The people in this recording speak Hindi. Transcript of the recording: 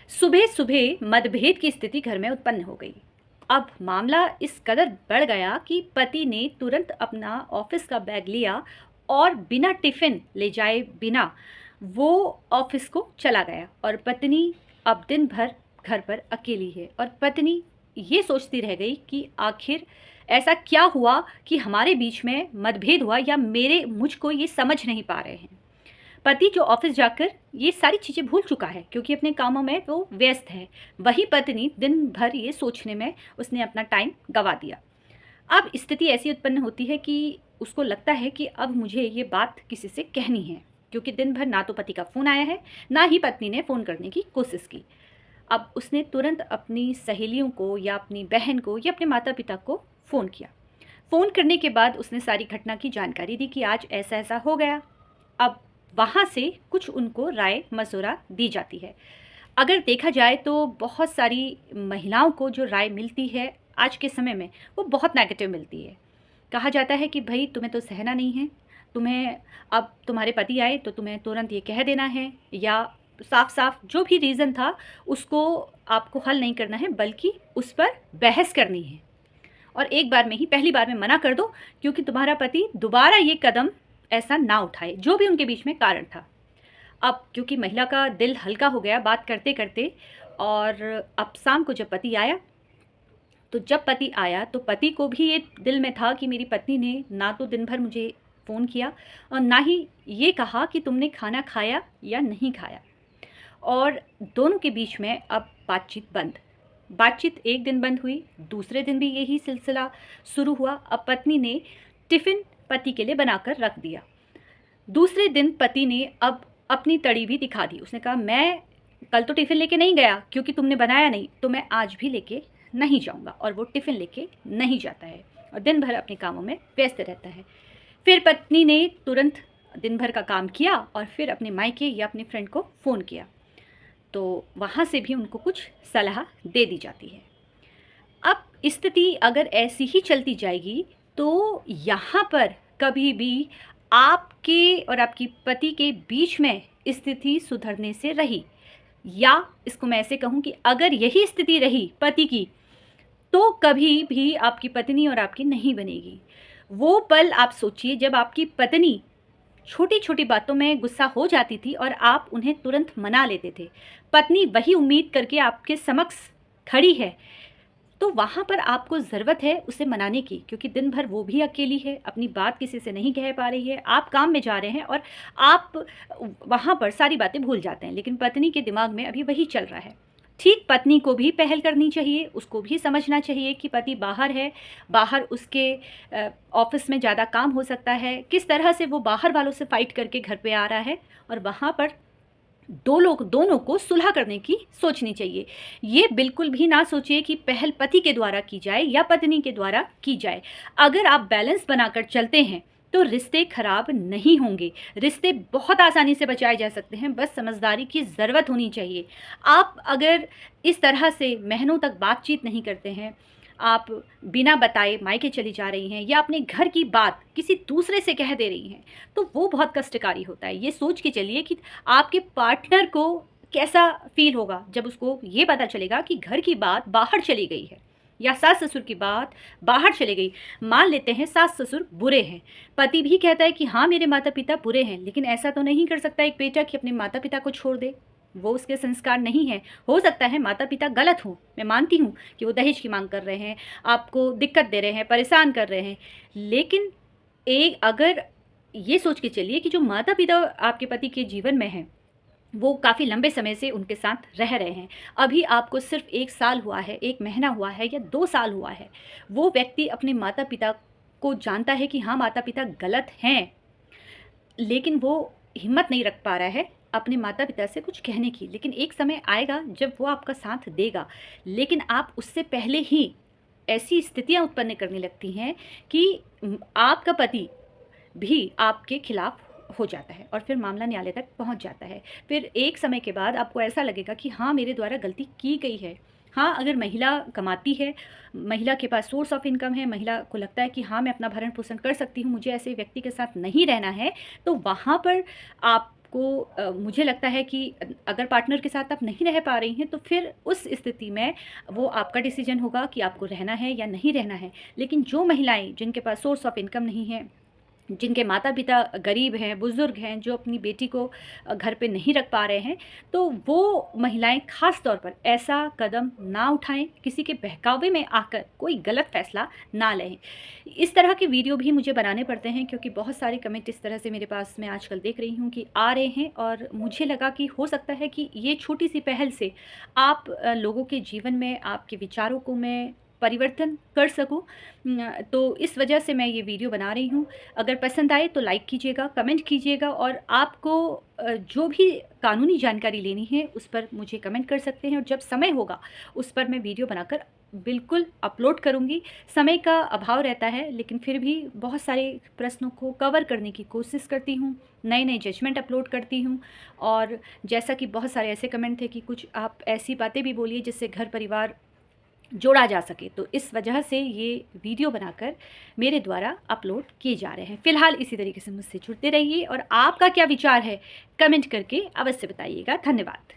सुबह सुबह मतभेद की स्थिति घर में उत्पन्न हो गई। अब मामला इस कदर बढ़ गया कि पति ने तुरंत अपना ऑफिस का बैग लिया और बिना टिफिन ले जाए बिना वो ऑफिस को चला गया। और पत्नी अब दिन भर घर पर अकेली है और पत्नी ये सोचती रह गई कि आखिर ऐसा क्या हुआ कि हमारे बीच में मतभेद हुआ, या मेरे मुझको ये समझ नहीं पा रहे हैं। पति जो ऑफिस जाकर ये सारी चीज़ें भूल चुका है क्योंकि अपने कामों में वो व्यस्त है, वही पत्नी दिन भर ये सोचने में उसने अपना टाइम गंवा दिया। अब स्थिति ऐसी उत्पन्न होती है कि उसको लगता है कि अब मुझे ये बात किसी से कहनी है, क्योंकि दिन भर ना तो पति का फ़ोन आया है, ना ही पत्नी ने फ़ोन करने की कोशिश की। अब उसने तुरंत अपनी सहेलियों को या अपनी बहन को या अपने माता पिता को फ़ोन किया। फ़ोन करने के बाद उसने सारी घटना की जानकारी दी कि आज ऐसा ऐसा हो गया। अब वहाँ से कुछ उनको राय मशवरा दी जाती है। अगर देखा जाए तो बहुत सारी महिलाओं को जो राय मिलती है आज के समय में, वो बहुत नेगेटिव मिलती है। कहा जाता है कि भाई तुम्हें तो सहना नहीं है, तुम्हें अब तुम्हारे पति आए तो तुम्हें तुरंत ये कह देना है, या साफ साफ जो भी रीज़न था उसको आपको हल नहीं करना है बल्कि उस पर बहस करनी है, और एक बार में ही पहली बार में मना कर दो, क्योंकि तुम्हारा पति दोबारा ये कदम ऐसा ना उठाए, जो भी उनके बीच में कारण था। अब क्योंकि महिला का दिल हल्का हो गया बात करते करते, और अब शाम को जब पति आया, तो जब पति आया तो पति को भी ये दिल में था कि मेरी पत्नी ने ना तो दिन भर मुझे फ़ोन किया और ना ही ये कहा कि तुमने खाना खाया या नहीं खाया। और दोनों के बीच में अब बातचीत बंद। बातचीत एक दिन बंद हुई, दूसरे दिन भी यही सिलसिला शुरू हुआ। अब पत्नी ने टिफ़िन पति के लिए बनाकर रख दिया। दूसरे दिन पति ने अब अपनी तड़ी भी दिखा दी। उसने कहा मैं कल तो टिफ़िन लेके नहीं गया क्योंकि तुमने बनाया नहीं, तो मैं आज भी लेके नहीं जाऊंगा। और वो टिफ़िन लेके नहीं जाता है और दिन भर अपने कामों में व्यस्त रहता है। फिर पत्नी ने तुरंत दिन भर का काम किया और फिर अपने मायके या अपने फ्रेंड को फ़ोन किया, तो वहाँ से भी उनको कुछ सलाह दे दी जाती है। अब स्थिति अगर ऐसी ही चलती जाएगी तो यहाँ पर कभी भी आपके और आपकी पति के बीच में स्थिति सुधरने से रही, या इसको मैं ऐसे कहूँ कि अगर यही स्थिति रही पति की, तो कभी भी आपकी पत्नी और आपकी नहीं बनेगी। वो पल आप सोचिए जब आपकी पत्नी छोटी छोटी बातों में गुस्सा हो जाती थी और आप उन्हें तुरंत मना लेते थे। पत्नी वही उम्मीद करके आपके समक्ष खड़ी है, तो वहाँ पर आपको ज़रूरत है उसे मनाने की, क्योंकि दिन भर वो भी अकेली है, अपनी बात किसी से नहीं कह पा रही है, आप काम में जा रहे हैं और आप वहाँ पर सारी बातें भूल जाते हैं, लेकिन पत्नी के दिमाग में अभी वही चल रहा है। ठीक पत्नी को भी पहल करनी चाहिए, उसको भी समझना चाहिए कि पति बाहर है, बाहर उसके ऑफिस में ज़्यादा काम हो सकता है, किस तरह से वो बाहर वालों से फ़ाइट करके घर पे आ रहा है, और वहाँ पर दोनों को सुलह करने की सोचनी चाहिए। ये बिल्कुल भी ना सोचिए कि पहल पति के द्वारा की जाए या पत्नी के द्वारा की जाए। अगर आप बैलेंस बनाकर चलते हैं तो रिश्ते खराब नहीं होंगे, रिश्ते बहुत आसानी से बचाए जा सकते हैं, बस समझदारी की ज़रूरत होनी चाहिए। आप अगर इस तरह से महीनों तक बातचीत नहीं करते हैं, आप बिना बताए मायके चली जा रही हैं या अपने घर की बात किसी दूसरे से कह दे रही हैं, तो वो बहुत कष्टकारी होता है। ये सोच के चलिए कि आपके पार्टनर को कैसा फील होगा जब उसको ये पता चलेगा कि घर की बात बाहर चली गई है या सास ससुर की बात बाहर चली गई। मान लेते हैं सास ससुर बुरे हैं, पति भी कहता है कि हाँ मेरे माता पिता बुरे हैं, लेकिन ऐसा तो नहीं कर सकता एक बेटा कि अपने माता पिता को छोड़ दे, वो उसके संस्कार नहीं है। हो सकता है माता पिता गलत हों, मैं मानती हूँ कि वो दहेज की मांग कर रहे हैं, आपको दिक्कत दे रहे हैं, परेशान कर रहे हैं, लेकिन एक अगर ये सोच के चलिए कि जो माता पिता आपके पति के जीवन में हैं वो काफ़ी लंबे समय से उनके साथ रह रहे हैं, अभी आपको सिर्फ 1 साल हुआ है, 1 महीना हुआ है या 2 साल हुआ है, वो व्यक्ति अपने माता पिता को जानता है कि हाँ माता पिता गलत हैं, लेकिन वो हिम्मत नहीं रख पा रहा है अपने माता पिता से कुछ कहने की। लेकिन एक समय आएगा जब वो आपका साथ देगा, लेकिन आप उससे पहले ही ऐसी स्थितियां उत्पन्न करने लगती हैं कि आपका पति भी आपके खिलाफ हो जाता है और फिर मामला न्यायालय तक पहुंच जाता है। फिर एक समय के बाद आपको ऐसा लगेगा कि हाँ मेरे द्वारा गलती की गई है। हाँ, अगर महिला कमाती है, महिला के पास सोर्स ऑफ इनकम है, महिला को लगता है कि हाँ मैं अपना भरण पोषण कर सकती हूँ, मुझे ऐसे व्यक्ति के साथ नहीं रहना है, तो वहाँ पर आप आपको मुझे लगता है कि अगर पार्टनर के साथ आप नहीं रह पा रही हैं तो फिर उस स्थिति में वो आपका डिसीजन होगा कि आपको रहना है या नहीं रहना है। लेकिन जो महिलाएँ जिनके पास सोर्स ऑफ इनकम नहीं है, जिनके माता-पिता गरीब हैं, बुज़ुर्ग हैं, जो अपनी बेटी को घर पे नहीं रख पा रहे हैं, तो वो महिलाएँ ख़ास तौर पर ऐसा कदम ना उठाएँ, किसी के बहकावे में आकर कोई गलत फ़ैसला ना लें। इस तरह के वीडियो भी मुझे बनाने पड़ते हैं क्योंकि बहुत सारे कमेंट इस तरह से मेरे पास मैं आजकल देख रही हूँ कि आ रहे हैं, और मुझे लगा कि हो सकता है कि ये छोटी-सी पहल से आप लोगों के जीवन में, आपके विचारों को मैं परिवर्तन कर सकूँ। तो इस वजह से मैं ये वीडियो बना रही हूँ। अगर पसंद आए तो लाइक कीजिएगा, कमेंट कीजिएगा, और आपको जो भी कानूनी जानकारी लेनी है उस पर मुझे कमेंट कर सकते हैं, और जब समय होगा उस पर मैं वीडियो बनाकर बिल्कुल अपलोड करूँगी। समय का अभाव रहता है, लेकिन फिर भी बहुत सारे प्रश्नों को कवर करने की कोशिश करती हूँ, नए-नए जजमेंट अपलोड करती हूँ। और जैसा कि बहुत सारे ऐसे कमेंट थे कि कुछ आप ऐसी बातें भी बोलिए जिससे घर परिवार जोड़ा जा सके, तो इस वजह से ये वीडियो बनाकर मेरे द्वारा अपलोड किए जा रहे हैं। फ़िलहाल इसी तरीके से मुझसे जुड़ते रहिए, और आपका क्या विचार है कमेंट करके अवश्य बताइएगा। धन्यवाद।